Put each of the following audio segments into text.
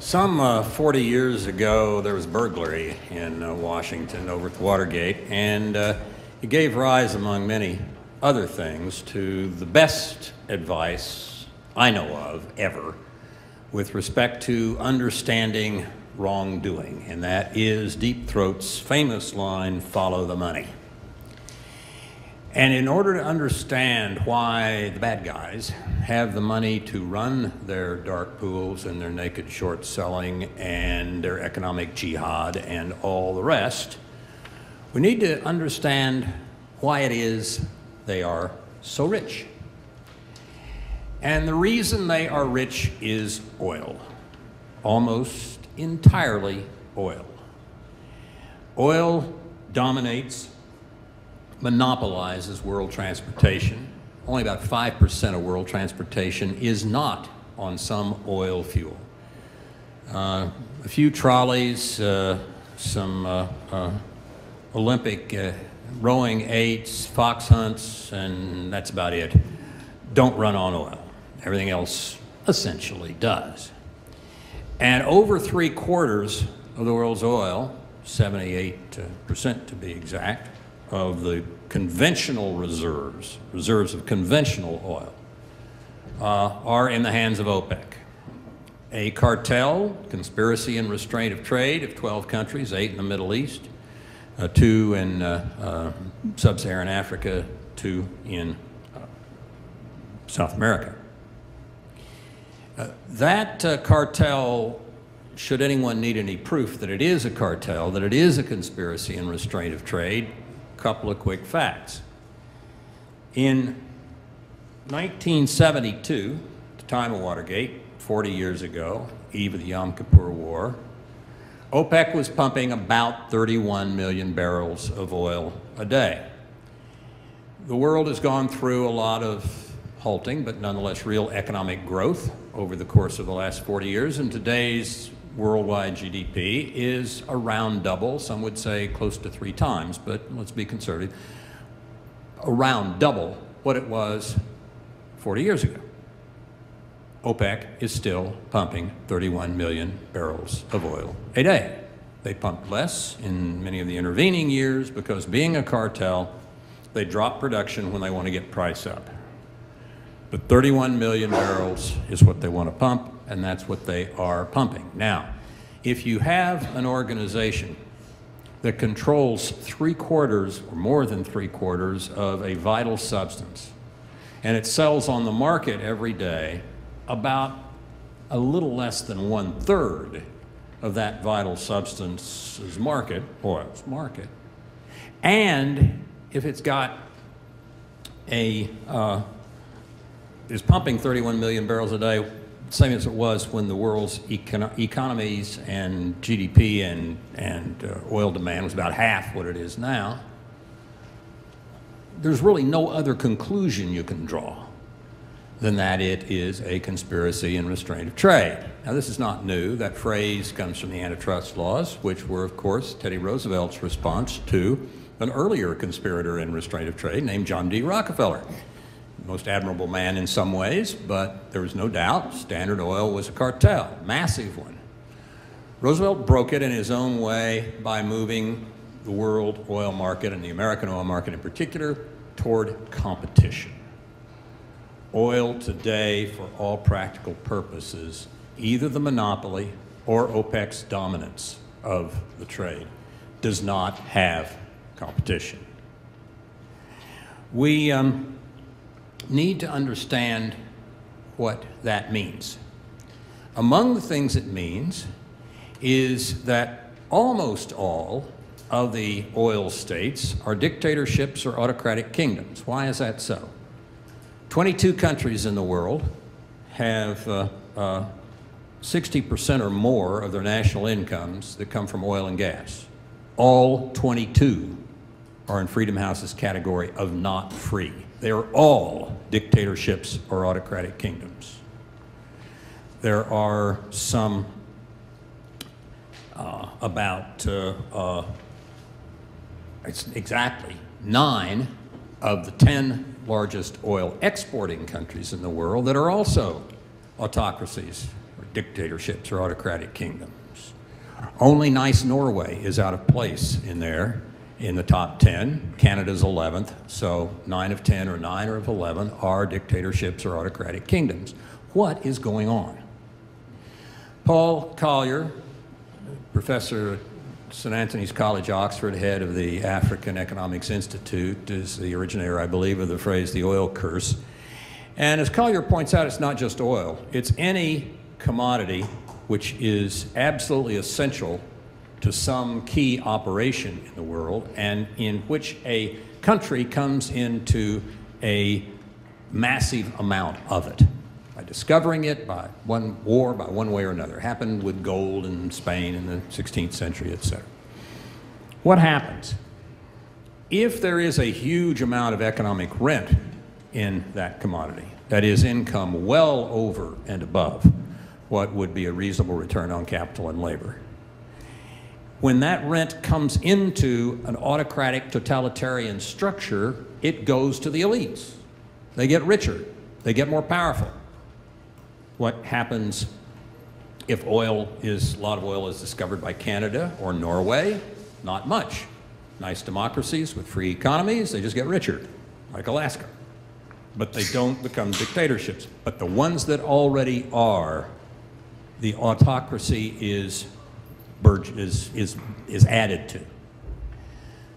Some 40 years ago, there was burglary in Washington over at Watergate, and it gave rise, among many other things, to the best advice I know of ever with respect to understanding wrongdoing, and that is Deep Throat's famous line, "Follow the money." And in order to understand why the bad guys have the money to run their dark pools and their naked short selling and their economic jihad and all the rest, we need to understand why it is they are so rich. And the reason they are rich is oil, almost entirely oil. Oil dominates, monopolizes world transportation. Only about 5% of world transportation is not on some oil fuel. A few trolleys, some Olympic rowing eights, fox hunts, and that's about it. Don't run on oil. Everything else essentially does. And over 3/4 of the world's oil, 78% to be exact, of the conventional reserves of conventional oil, are in the hands of OPEC. A cartel, conspiracy and restraint of trade of 12 countries, 8 in the Middle East, 2 in sub-Saharan Africa, 2 in South America. That cartel, should anyone need any proof that it is a cartel, that it is a conspiracy and restraint of trade, couple of quick facts. In 1972, at the time of Watergate, 40 years ago, eve of the Yom Kippur War, OPEC was pumping about 31 million barrels of oil a day. The world has gone through a lot of halting, but nonetheless real economic growth over the course of the last 40 years, and today's worldwide GDP is around double, some would say close to 3 times, but let's be conservative, around double what it was 40 years ago. OPEC is still pumping 31 million barrels of oil a day. They pumped less in many of the intervening years because, being a cartel, they drop production when they want to get price up. But 31 million barrels is what they want to pump, and that's what they are pumping. Now, if you have an organization that controls 3/4 or more than 3/4 of a vital substance, and it sells on the market every day about a little less than 1/3 of that vital substance's market, oil's market, and if it's got is pumping 31 million barrels a day, same as it was when the world's economies and GDP and oil demand was about half what it is now, there's really no other conclusion you can draw than that it is a conspiracy and restraint of trade. Now, this is not new. That phrase comes from the antitrust laws, which were, of course, Teddy Roosevelt's response to an earlier conspirator in restraint of trade named John D. Rockefeller. Most admirable man in some ways, but there was no doubt Standard Oil was a cartel, massive one. Roosevelt broke it in his own way by moving the world oil market, and the American oil market in particular, toward competition. Oil today, for all practical purposes, either the monopoly or OPEC's dominance of the trade, does not have competition. We need to understand what that means. Among the things it means is that almost all of the oil states are dictatorships or autocratic kingdoms. Why is that so? 22 countries in the world have 60% or more of their national incomes that come from oil and gas. All 22 are in Freedom House's category of not free. They are all dictatorships or autocratic kingdoms. There are some it's exactly 9 of the 10 largest oil exporting countries in the world that are also autocracies or dictatorships or autocratic kingdoms. Only nice Norway is out of place in there in the top 10. Canada's 11th, so 9 of 10 or 9 of 11 are dictatorships or autocratic kingdoms. What is going on? Paul Collier, professor at St. Anthony's College, Oxford, head of the African Economics Institute, is the originator, I believe, of the phrase the oil curse. And as Collier points out, it's not just oil. It's any commodity which is absolutely essential to some key operation in the world and in which a country comes into a massive amount of it. By discovering it, by one war, by one way or another. It happened with gold in Spain in the 16th century, etc. What happens? If there is a huge amount of economic rent in that commodity, that is income well over and above what would be a reasonable return on capital and labor, when that rent comes into an autocratic totalitarian structure, it goes to the elites. They get richer, they get more powerful. What happens if a lot of oil is discovered by Canada or Norway? Not much. Nice democracies with free economies, they just get richer, like Alaska. But they don't become dictatorships. But the ones that already are, the autocracy is added to.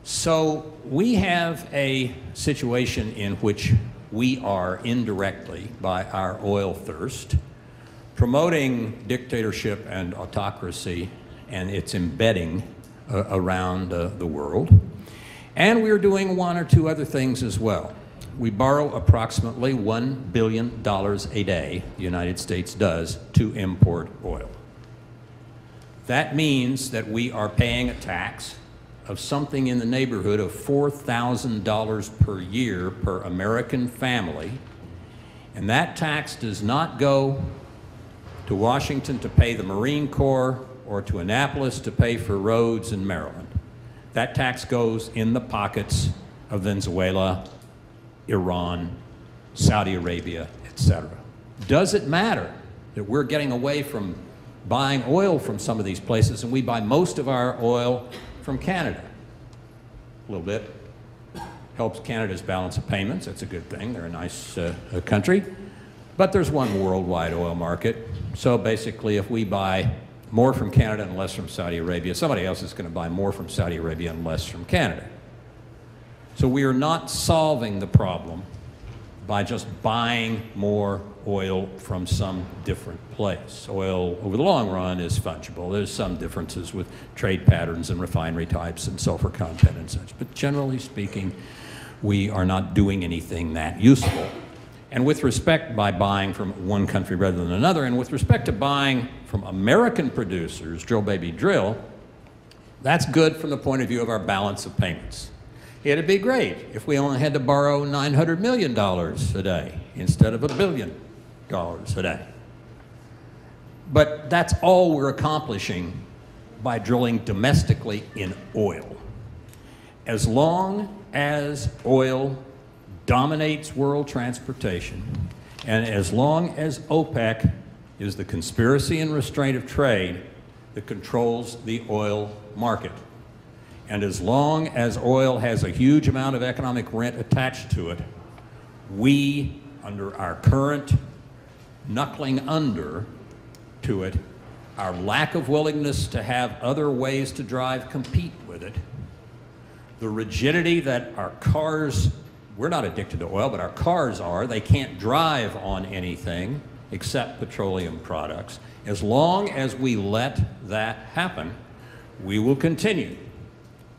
So we have a situation in which we are indirectly, by our oil thirst, promoting dictatorship and autocracy and its embedding around the world. And we're doing one or two other things as well. We borrow approximately $1 billion a day, the United States does, to import oil. That means that we are paying a tax of something in the neighborhood of $4,000 per year per American family, and that tax does not go to Washington to pay the Marine Corps or to Annapolis to pay for roads in Maryland. That tax goes in the pockets of Venezuela, Iran, Saudi Arabia, etc. Does it matter that we're getting away from buying oil from some of these places and we buy most of our oil from Canada? A little bit. Helps Canada's balance of payments. That's a good thing. They're a nice country. But there's one worldwide oil market. So basically, if we buy more from Canada and less from Saudi Arabia, somebody else is going to buy more from Saudi Arabia and less from Canada. So we are not solving the problem by just buying more oil from some different place. Oil, over the long run, is fungible. There's some differences with trade patterns and refinery types and sulfur content and such. But generally speaking, we are not doing anything that useful. And with respect, by buying from one country rather than another, and with respect to buying from American producers, drill baby drill, that's good from the point of view of our balance of payments. It'd be great if we only had to borrow $900 million a day instead of $1 billion a day. But that's all we're accomplishing by drilling domestically in oil. As long as oil dominates world transportation, and as long as OPEC is the conspiracy and restraint of trade that controls the oil market, and as long as oil has a huge amount of economic rent attached to it, we, under our current knuckling under to it, our lack of willingness to have other ways to drive compete with it, the rigidity that our cars, we're not addicted to oil, but our cars are, they can't drive on anything except petroleum products. As long as we let that happen, we will continue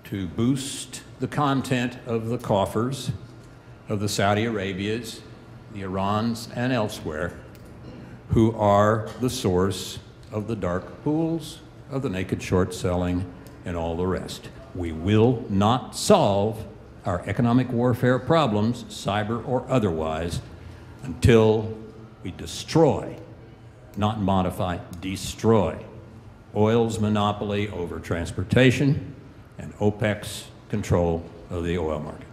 to boost the content of the coffers of the Saudi Arabias, the Irans, and elsewhere, who are the source of the dark pools, of the naked short selling, and all the rest. We will not solve our economic warfare problems, cyber or otherwise, until we destroy, not modify, destroy oil's monopoly over transportation and OPEC's control of the oil market.